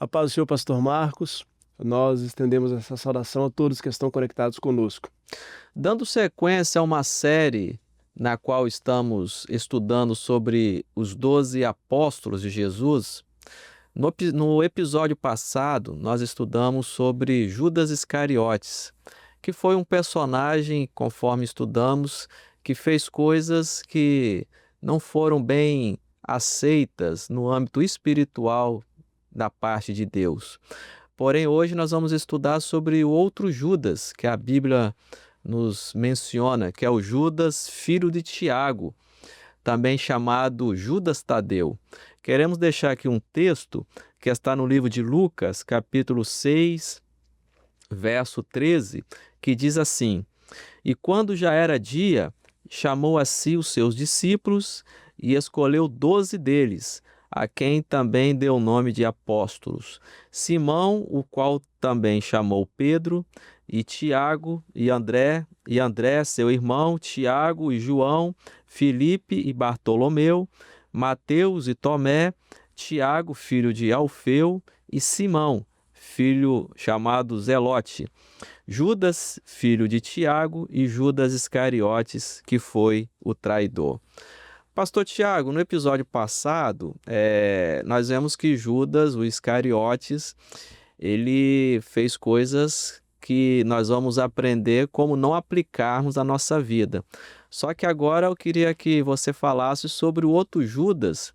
A paz do Senhor, pastor Marcos. Nós estendemos essa saudação a todos que estão conectados conosco. Dando sequência a uma série na qual estamos estudando sobre os 12 apóstolos de Jesus, no episódio passado nós estudamos sobre Judas Iscariotes, que foi um personagem, conforme estudamos, que fez coisas que não foram bem aceitas no âmbito espiritual da parte de Deus. Porém, hoje nós vamos estudar sobre o outro Judas, que a Bíblia nos menciona, que é o Judas, filho de Tiago, também chamado Judas Tadeu. Queremos deixar aqui um texto que está no livro de Lucas, capítulo 6, verso 13, que diz assim: E quando já era dia, chamou a si os seus discípulos e escolheu 12 deles, a quem também deu o nome de apóstolos: Simão, o qual também chamou Pedro, e Tiago, e André, seu irmão, Tiago e João, Filipe e Bartolomeu, Mateus e Tomé, Tiago, filho de Alfeu, e Simão, filho chamado Zelote, Judas, filho de Tiago, e Judas Iscariotes, que foi o traidor. Pastor Tiago, no episódio passado, nós vemos que Judas, o Iscariotes, ele fez coisas que nós vamos aprender como não aplicarmos à nossa vida. Só que agora eu queria que você falasse sobre o outro Judas,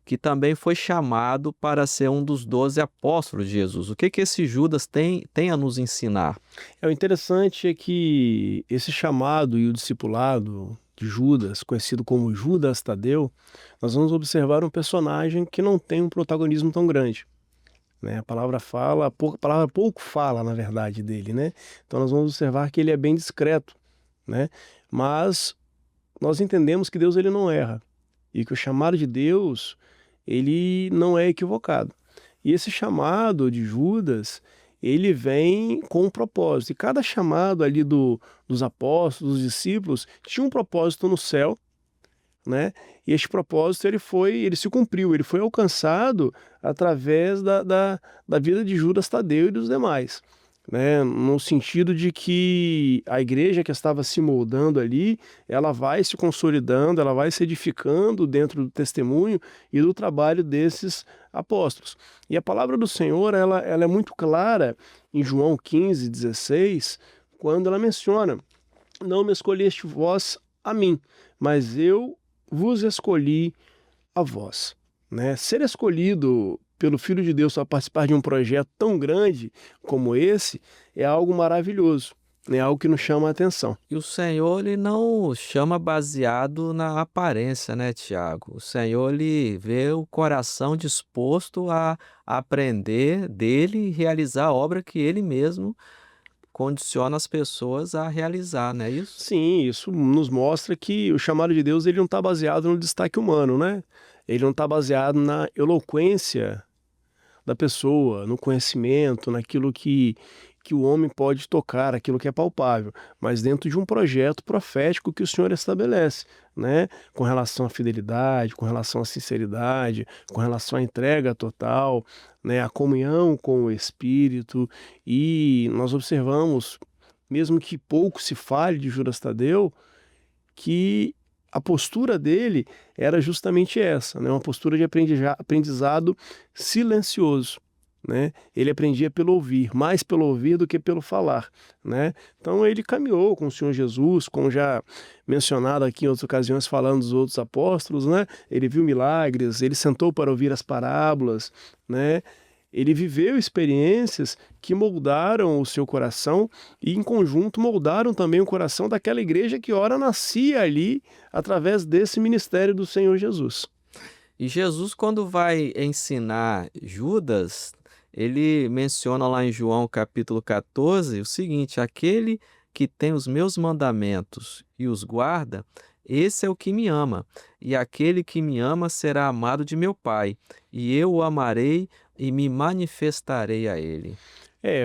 que também foi chamado para ser um dos 12 apóstolos de Jesus. O que esse Judas tem a nos ensinar? O interessante é que esse chamado e o discipulado de Judas, conhecido como Judas Tadeu, nós vamos observar um personagem que não tem um protagonismo tão grande. A palavra pouco fala, na verdade, dele, né? Então nós vamos observar que ele é bem discreto, né? Mas nós entendemos que Deus ele não erra e que o chamado de Deus ele não é equivocado. E esse chamado de Judas, ele vem com um propósito. E cada chamado ali dos apóstolos, dos discípulos, tinha um propósito no céu, né? E este propósito ele se cumpriu, ele foi alcançado através da vida de Judas Tadeu e dos demais, né? No sentido de que a igreja que estava se moldando ali, ela vai se consolidando, ela vai se edificando dentro do testemunho e do trabalho desses apóstolos. E a palavra do Senhor, ela é muito clara em João 15:16, quando ela menciona: não me escolheste vós a mim, mas eu vos escolhi a vós. Né? Ser escolhido pelo Filho de Deus para participar de um projeto tão grande como esse é algo maravilhoso, é algo que nos chama a atenção. E o Senhor, ele não chama baseado na aparência, né, Tiago? O Senhor, ele vê o coração disposto a aprender dele e realizar a obra que ele mesmo condiciona as pessoas a realizar, não é isso? Sim, isso nos mostra que o chamado de Deus ele não está baseado no destaque humano, né? Ele não está baseado na eloquência da pessoa, no conhecimento, naquilo que o homem pode tocar, aquilo que é palpável, mas dentro de um projeto profético que o Senhor estabelece, né? Com relação à fidelidade, com relação à sinceridade, com relação à entrega total, né? A comunhão com o Espírito. E nós observamos, mesmo que pouco se fale de Judas Tadeu, que a postura dele era justamente essa, né? Uma postura de aprendizado silencioso. Né? Ele aprendia pelo ouvir, mais pelo ouvir do que pelo falar. Né? Então ele caminhou com o Senhor Jesus, como já mencionado aqui em outras ocasiões, falando dos outros apóstolos. Né? Ele viu milagres, ele sentou para ouvir as parábolas, né? Ele viveu experiências que moldaram o seu coração e, em conjunto, moldaram também o coração daquela igreja que ora nascia ali através desse ministério do Senhor Jesus. E Jesus, quando vai ensinar Judas, ele menciona lá em João capítulo 14 o seguinte: aquele que tem os meus mandamentos e os guarda, esse é o que me ama, e aquele que me ama será amado de meu Pai, e eu o amarei e me manifestarei a ele.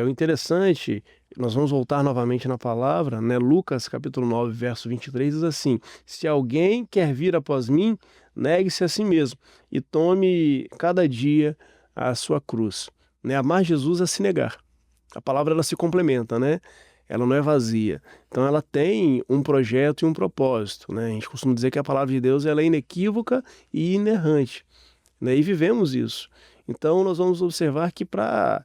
O interessante, nós vamos voltar novamente na palavra, né? Lucas capítulo 9, verso 23 diz assim: se alguém quer vir após mim, negue-se a si mesmo e tome cada dia a sua cruz. né? Amar Jesus é se negar. A palavra ela se complementa, né? Ela não é vazia. Então ela tem um projeto e um propósito, né? A gente costuma dizer que a palavra de Deus ela é inequívoca e inerrante, né? E vivemos isso. Então nós vamos observar que para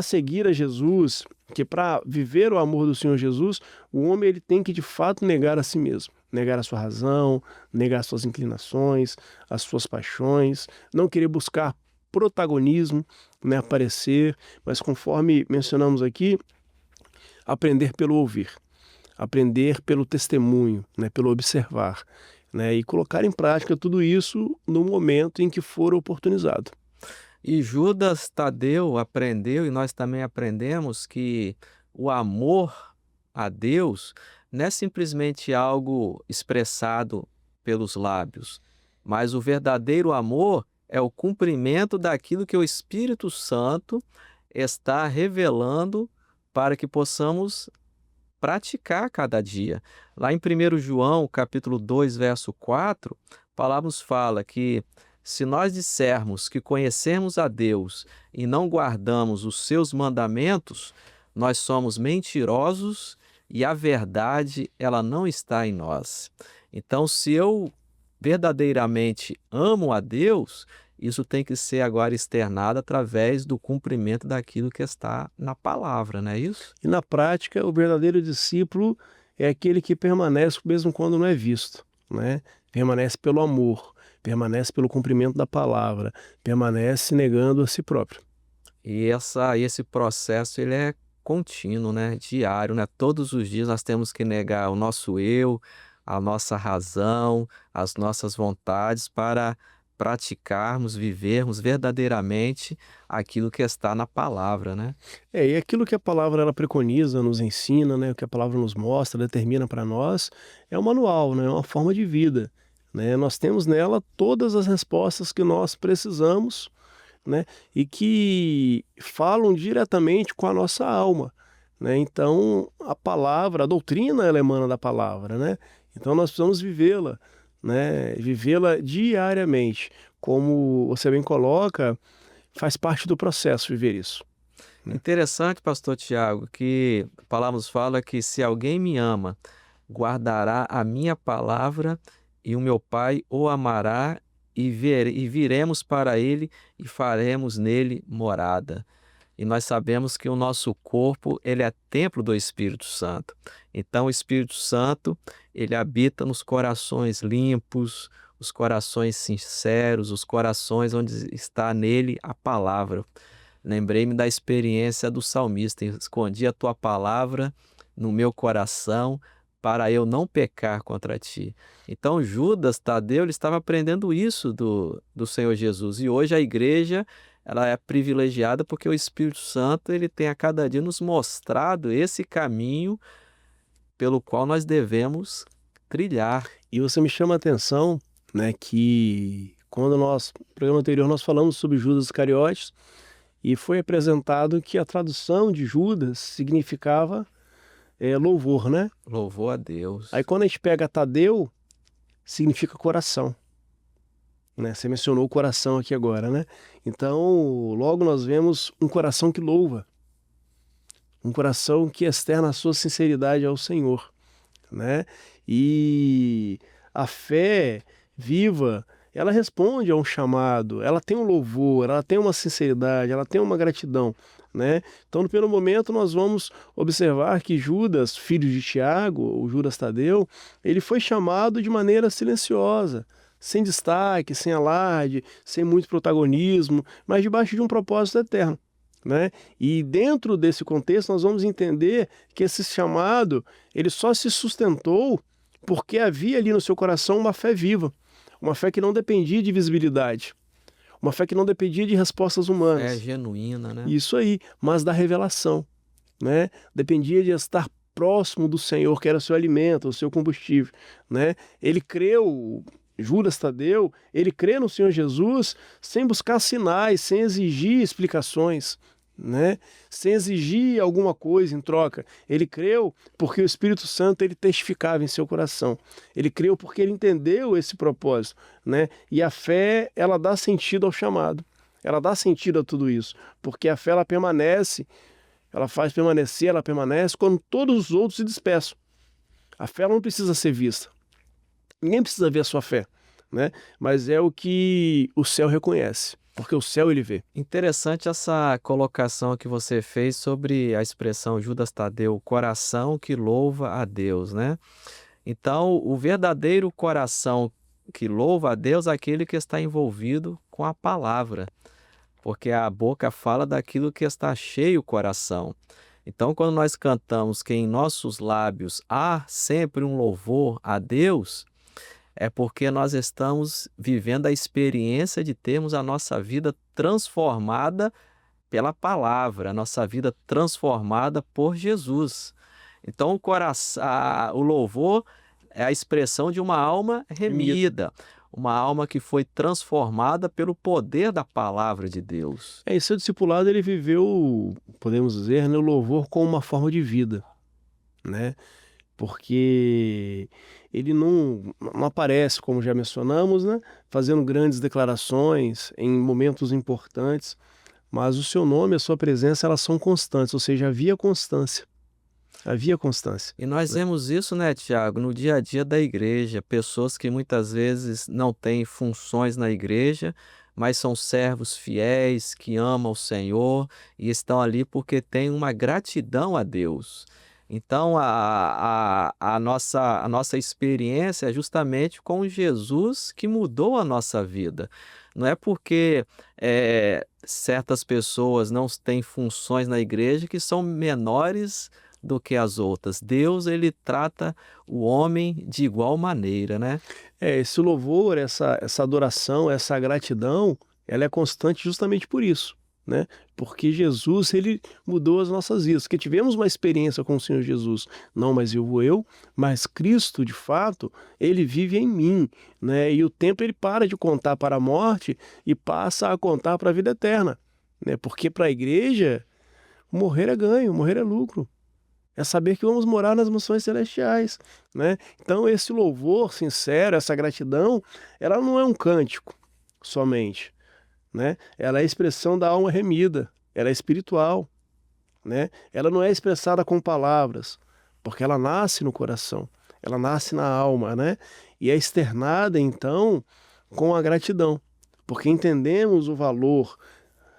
seguir a Jesus, que para viver o amor do Senhor Jesus, o homem ele tem que de fato negar a si mesmo, negar a sua razão, negar as suas inclinações, as suas paixões, não querer buscar protagonismo, né, aparecer, mas conforme mencionamos aqui, aprender pelo ouvir, aprender pelo testemunho, né, pelo observar, né, e colocar em prática tudo isso no momento em que for oportunizado. E Judas Tadeu aprendeu, e nós também aprendemos, que o amor a Deus não é simplesmente algo expressado pelos lábios, mas o verdadeiro amor é o cumprimento daquilo que o Espírito Santo está revelando para que possamos praticar cada dia. Lá em 1 João, capítulo 2, verso 4, a palavra nos fala que se nós dissermos que conhecemos a Deus e não guardamos os seus mandamentos, nós somos mentirosos e a verdade ela não está em nós. Então, se eu verdadeiramente amo a Deus, isso tem que ser agora externado através do cumprimento daquilo que está na palavra, não é isso? E na prática, o verdadeiro discípulo é aquele que permanece mesmo quando não é visto, né? Permanece pelo amor, permanece pelo cumprimento da palavra, permanece negando a si próprio. E esse processo ele é contínuo, né? Diário, né? Todos os dias nós temos que negar o nosso eu, a nossa razão, as nossas vontades para praticarmos, vivermos verdadeiramente aquilo que está na palavra, né? E aquilo que a palavra ela preconiza, nos ensina, né? O que a palavra nos mostra, determina para nós, é um manual, né? É uma forma de vida, né? Nós temos nela todas as respostas que nós precisamos, né? E que falam diretamente com a nossa alma, né? Então, a palavra, a doutrina, ela emana da palavra, né? Então, nós precisamos vivê-la, né? Vivê-la diariamente. Como você bem coloca, faz parte do processo viver isso. Interessante, pastor Tiago, que a palavra nos fala que se alguém me ama, guardará a minha palavra e o meu Pai o amará e viremos para ele e faremos nele morada. E nós sabemos que o nosso corpo, ele é templo do Espírito Santo. Então o Espírito Santo, ele habita nos corações limpos, os corações sinceros, os corações onde está nele a palavra. Lembrei-me da experiência do salmista: escondi a tua palavra no meu coração para eu não pecar contra ti. Então Judas Tadeu ele estava aprendendo isso do Senhor Jesus. E hoje a igreja ela é privilegiada porque o Espírito Santo ele tem a cada dia nos mostrado esse caminho pelo qual nós devemos trilhar. E você me chama a atenção, né, que quando no programa anterior nós falamos sobre Judas Iscariotes e foi apresentado que a tradução de Judas significava louvor, né? Louvor a Deus. Aí quando a gente pega Tadeu, significa coração, né? Você mencionou o coração aqui agora, né? Então, logo nós vemos um coração que louva, um coração que externa a sua sinceridade ao Senhor, né? E a fé viva, ela responde a um chamado, ela tem um louvor, ela tem uma sinceridade, ela tem uma gratidão, né? Então, no primeiro momento, nós vamos observar que Judas, filho de Tiago, ou Judas Tadeu, ele foi chamado de maneira silenciosa, sem destaque, sem alarde, sem muito protagonismo, mas debaixo de um propósito eterno, né? E dentro desse contexto, nós vamos entender que esse chamado, ele só se sustentou porque havia ali no seu coração uma fé viva, uma fé que não dependia de visibilidade, uma fé que não dependia de respostas humanas. É genuína, né? Isso aí, mas da revelação, né? Dependia de estar próximo do Senhor, que era o seu alimento, o seu combustível, né? Ele creu, Judas Tadeu, ele crê no Senhor Jesus sem buscar sinais, sem exigir explicações, né? Sem exigir alguma coisa em troca. Ele creu porque o Espírito Santo ele testificava em seu coração. Ele creu porque ele entendeu esse propósito, né? E a fé, ela dá sentido ao chamado. ela dá sentido a tudo isso, porque a fé ela permanece, ela faz permanecer, ela permanece quando todos os outros se despeçam. A fé ela não precisa ser vista, ninguém precisa ver a sua fé, né? Mas é o que o céu reconhece, porque o céu ele vê. Interessante essa colocação que você fez sobre a expressão Judas Tadeu, o coração que louva a Deus, né? Então, o verdadeiro coração que louva a Deus é aquele que está envolvido com a palavra, porque a boca fala daquilo que está cheio o coração. Então, quando nós cantamos que em nossos lábios há sempre um louvor a Deus, é porque nós estamos vivendo a experiência de termos a nossa vida transformada pela palavra, a nossa vida transformada por Jesus. Então, o louvor é a expressão de uma alma remida, uma alma que foi transformada pelo poder da palavra de Deus. E seu discipulado ele viveu, podemos dizer, né, o louvor como uma forma de vida, né? Porque ele não aparece, como já mencionamos, né, fazendo grandes declarações em momentos importantes, mas o seu nome, a sua presença, elas são constantes, ou seja, havia constância. Havia constância. E nós vemos isso, né, Tiago, no dia a dia da igreja, pessoas que muitas vezes não têm funções na igreja, mas são servos fiéis, que amam o Senhor e estão ali porque têm uma gratidão a Deus. Então, a nossa experiência é justamente com Jesus que mudou a nossa vida. Não é porque certas pessoas não têm funções na igreja que são menores do que as outras. Deus, ele trata o homem de igual maneira, né? Esse louvor, essa adoração, essa gratidão, ela é constante justamente por isso, né? Porque Jesus, ele mudou as nossas vidas, porque tivemos uma experiência com o Senhor Jesus, não mais vivo eu, mas Cristo, de fato, ele vive em mim, né? E o tempo ele para de contar para a morte e passa a contar para a vida eterna, né? Porque para a igreja, morrer é ganho, morrer é lucro. É saber que vamos morar nas mansões celestiais, né? Então esse louvor sincero, essa gratidão, ela não é um cântico somente, né? Ela é a expressão da alma remida, ela é espiritual, né? Ela não é expressada com palavras, porque ela nasce no coração, ela nasce na alma, né? E é externada então com a gratidão, porque entendemos o valor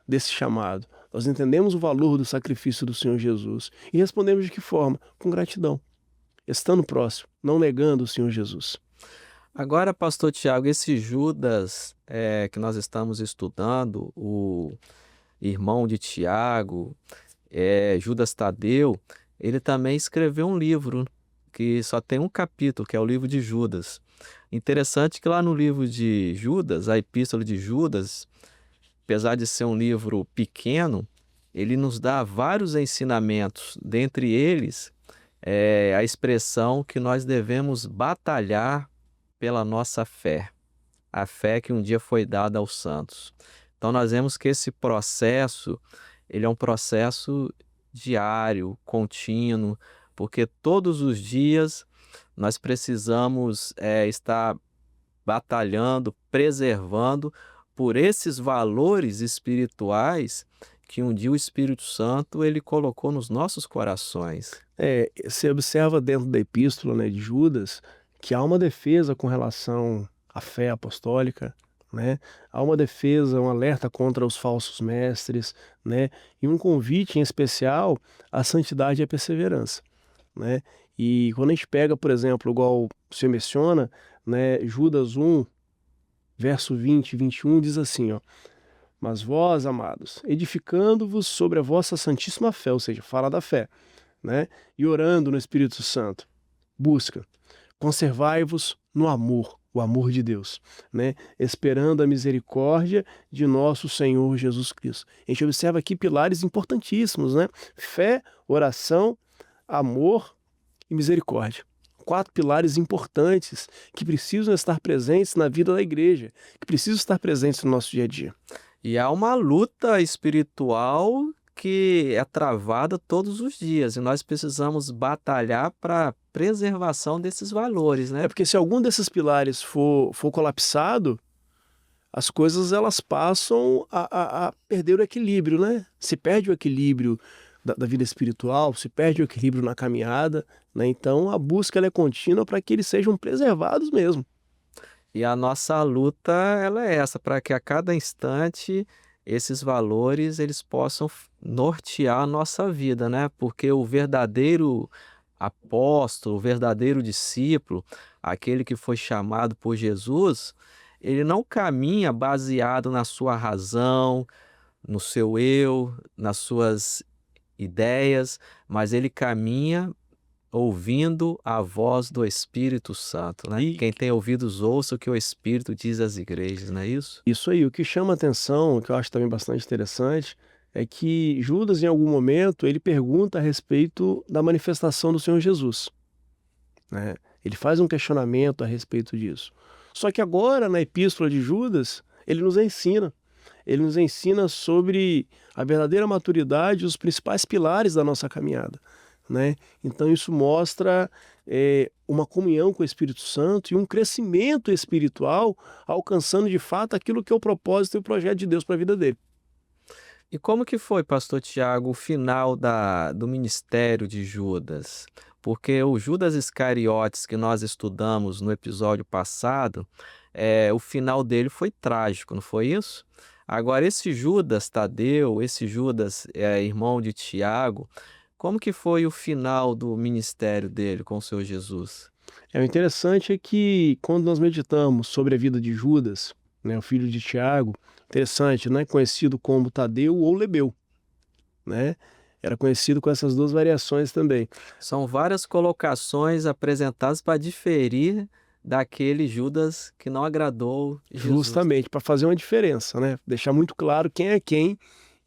desse chamado. Nós entendemos o valor do sacrifício do Senhor Jesus e respondemos de que forma? Com gratidão, estando próximo, não negando o Senhor Jesus. Agora, pastor Tiago, esse Judas que nós estamos estudando, o irmão de Tiago, Judas Tadeu, ele também escreveu um livro que só tem um capítulo, que é o livro de Judas. Interessante que lá no livro de Judas, a Epístola de Judas, apesar de ser um livro pequeno, ele nos dá vários ensinamentos, dentre eles a expressão que nós devemos batalhar pela nossa fé, a fé que um dia foi dada aos santos. Então nós vemos que esse processo, ele é um processo diário, contínuo, porque todos os dias nós precisamos estar batalhando, preservando por esses valores espirituais que um dia o Espírito Santo ele colocou nos nossos corações. Você observa dentro da epístola, né, de Judas que há uma defesa com relação à fé apostólica, né? Há uma defesa, um alerta contra os falsos mestres, né? E um convite em especial à santidade e à perseverança, né? E quando a gente pega, por exemplo, igual você menciona, né, Judas 1, verso 20 e 21 diz assim, ó: mas vós, amados, edificando-vos sobre a vossa santíssima fé, ou seja, fala da fé, né? E orando no Espírito Santo, busca, conservai-vos no amor, o amor de Deus, né? Esperando a misericórdia de nosso Senhor Jesus Cristo. A gente observa aqui pilares importantíssimos, né? Fé, oração, amor e misericórdia. 4 pilares importantes que precisam estar presentes na vida da igreja, que precisam estar presentes no nosso dia a dia. E há uma luta espiritual que é travada todos os dias, e nós precisamos batalhar para a preservação desses valores, né? Porque se algum desses pilares for colapsado, as coisas elas passam a perder o equilíbrio, né? Se perde o equilíbrio da vida espiritual, se perde o equilíbrio na caminhada, né? Então a busca ela é contínua para que eles sejam preservados mesmo. E a nossa luta, ela é essa, para que a cada instante esses valores eles possam nortear a nossa vida, né? Porque o verdadeiro apóstolo, o verdadeiro discípulo, aquele que foi chamado por Jesus, ele não caminha baseado na sua razão, no seu eu, nas suas ideias, mas ele caminha ouvindo a voz do Espírito Santo, né? E Quem tem ouvidos ouça o que o Espírito diz às igrejas, não é isso? isso aí, o que chama atenção, o que eu acho também bastante interessante, é que Judas, em algum momento, ele pergunta a respeito da manifestação do Senhor Jesus, né? Ele faz um questionamento a respeito disso. Só que agora, na epístola de Judas, ele nos ensina. Ele nos ensina sobre a verdadeira maturidade e os principais pilares da nossa caminhada, né? Então isso mostra uma comunhão com o Espírito Santo e um crescimento espiritual, alcançando de fato aquilo que é o propósito e o projeto de Deus para a vida dele. E como que foi, pastor Tiago, o final do ministério de Judas? Porque o Judas Iscariotes que nós estudamos no episódio passado, o final dele foi trágico, não foi isso? Agora, esse Judas Tadeu, esse Judas irmão de Tiago, como que foi o final do ministério dele com o Senhor Jesus? O interessante é que quando nós meditamos sobre a vida de Judas, né, o filho de Tiago, interessante, né, conhecido como Tadeu ou Lebeu, né? Era conhecido com essas duas variações também. São várias colocações apresentadas para diferir daquele Judas que não agradou Jesus. Justamente, para fazer uma diferença, né? Deixar muito claro quem é quem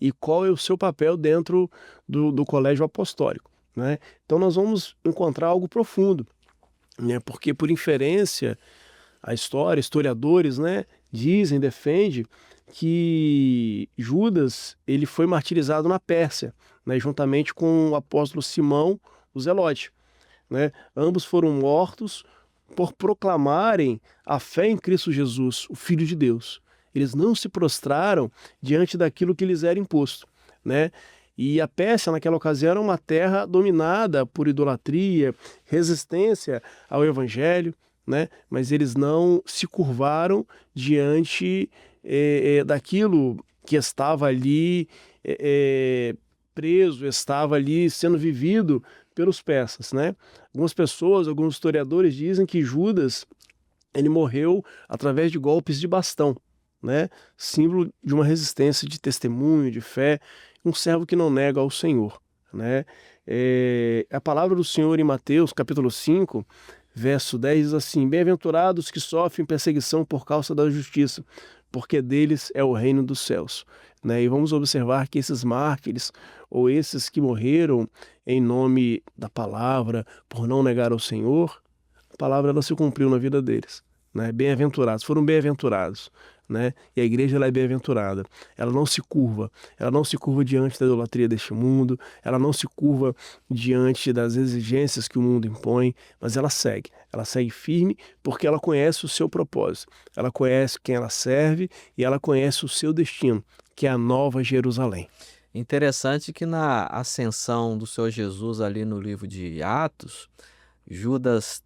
e qual é o seu papel dentro do colégio apostólico, né? Então nós vamos encontrar algo profundo, né? Porque por inferência, a história, historiadores, né, dizem, defendem que Judas ele foi martirizado na Pérsia, né, juntamente com o apóstolo Simão, o Zelote, né? Ambos foram mortos por proclamarem a fé em Cristo Jesus, o Filho de Deus. Eles não se prostraram diante daquilo que lhes era imposto, né? E a Pérsia, naquela ocasião, era uma terra dominada por idolatria, resistência ao evangelho, né? Mas eles não se curvaram diante daquilo que estava ali preso, estava ali sendo vivido pelos persas, né? Algumas pessoas, alguns historiadores dizem que Judas ele morreu através de golpes de bastão, né? Símbolo de uma resistência de testemunho, de fé, um servo que não nega ao Senhor, né? A palavra do Senhor em Mateus, capítulo 5, verso 10 diz assim: Bem-aventurados que sofrem perseguição por causa da justiça, porque deles é o reino dos céus, né? E vamos observar que esses mártires, ou esses que morreram em nome da palavra, por não negar ao Senhor, a palavra ela se cumpriu na vida deles, né? Bem-aventurados, foram bem-aventurados, né? E a igreja ela é bem-aventurada. Ela não se curva diante da idolatria deste mundo, ela não se curva diante das exigências que o mundo impõe, mas ela segue firme porque ela conhece o seu propósito, ela conhece quem ela serve e ela conhece o seu destino, que é a Nova Jerusalém. Interessante que na ascensão do Senhor Jesus ali no livro de Atos, Judas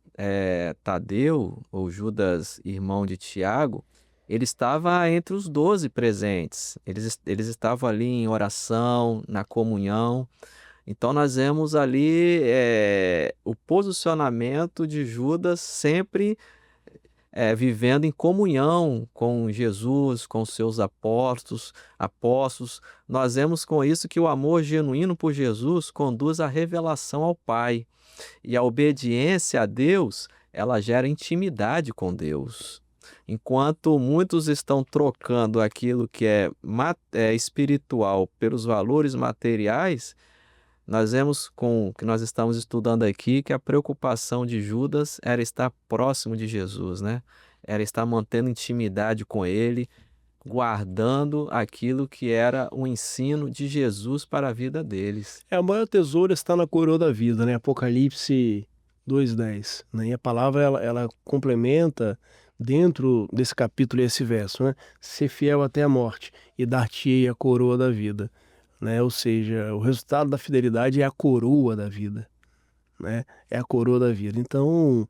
Tadeu, ou Judas irmão de Tiago, ele estava entre os 12 presentes. Eles estavam ali em oração, na comunhão. Então nós vemos ali o posicionamento de Judas sempre vivendo em comunhão com Jesus, com seus apóstolos. Nós vemos com isso que o amor genuíno por Jesus conduz à revelação ao Pai. E a obediência a Deus, ela gera intimidade com Deus. Enquanto muitos estão trocando aquilo que é espiritual pelos valores materiais, nós vemos com o que nós estamos estudando aqui que a preocupação de Judas era estar próximo de Jesus, né? Era estar mantendo intimidade com ele, guardando aquilo que era o ensino de Jesus para a vida deles. O maior tesouro está na coroa da vida, né? Apocalipse 2:10, né? E a palavra ela complementa, dentro desse capítulo e esse verso, né? Ser fiel até a morte e dar-te-ei a coroa da vida, né? Ou seja, o resultado da fidelidade é a coroa da vida, né? É a coroa da vida. Então,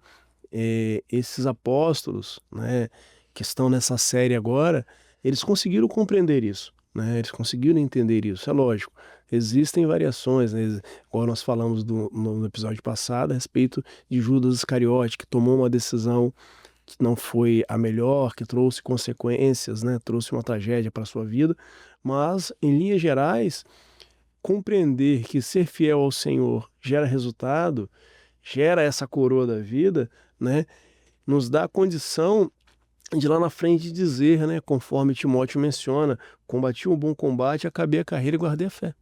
esses apóstolos, né, que estão nessa série agora, eles conseguiram compreender isso, né? Eles conseguiram entender isso. É lógico, existem variações, né? Igual nós falamos no episódio passado a respeito de Judas Iscariote, que tomou uma decisão que não foi a melhor, que trouxe consequências, né? Trouxe uma tragédia para a sua vida, mas em linhas gerais, compreender que ser fiel ao Senhor gera resultado, gera essa coroa da vida, né? Nos dá a condição de lá na frente dizer, né? Conforme Timóteo menciona, combati um bom combate, acabei a carreira e guardei a fé,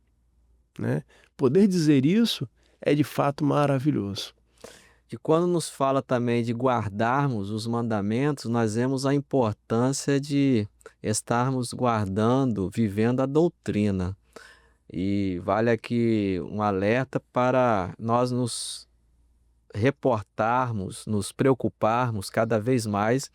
né? Poder dizer isso é de fato maravilhoso. E quando nos fala também de guardarmos os mandamentos, nós vemos a importância de estarmos guardando, vivendo a doutrina. E vale aqui um alerta para nós nos reportarmos, nos preocuparmos cada vez mais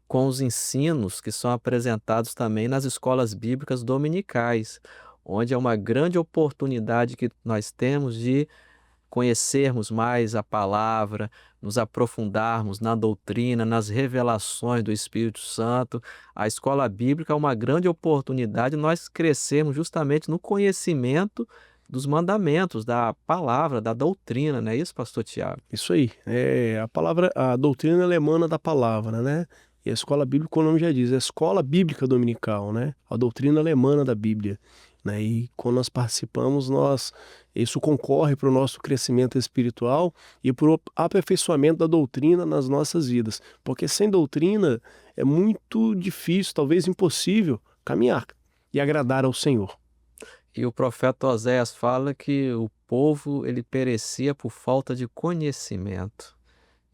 com os ensinos que são apresentados também nas escolas bíblicas dominicais, onde é uma grande oportunidade que nós temos de conhecermos mais a palavra, nos aprofundarmos na doutrina, nas revelações do Espírito Santo. A escola bíblica é uma grande oportunidade de nós crescermos justamente no conhecimento dos mandamentos, da palavra, da doutrina, não é isso, pastor Tiago? Isso aí. A palavra, a doutrina ela emana da palavra, né? E a escola bíblica, como o nome já diz, é a escola bíblica dominical, né? A doutrina ela emana da Bíblia, né? E quando nós participamos, isso concorre para o nosso crescimento espiritual e para o aperfeiçoamento da doutrina nas nossas vidas. Porque sem doutrina é muito difícil, talvez impossível, caminhar e agradar ao Senhor. E o profeta Oséias fala que o povo ele perecia por falta de conhecimento.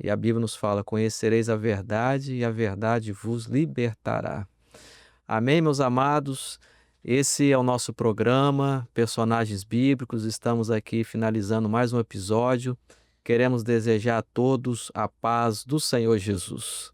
E a Bíblia nos fala: conhecereis a verdade e a verdade vos libertará. Amém, meus amados? Esse é o nosso programa, Personagens Bíblicos. Estamos aqui finalizando mais um episódio. Queremos desejar a todos a paz do Senhor Jesus.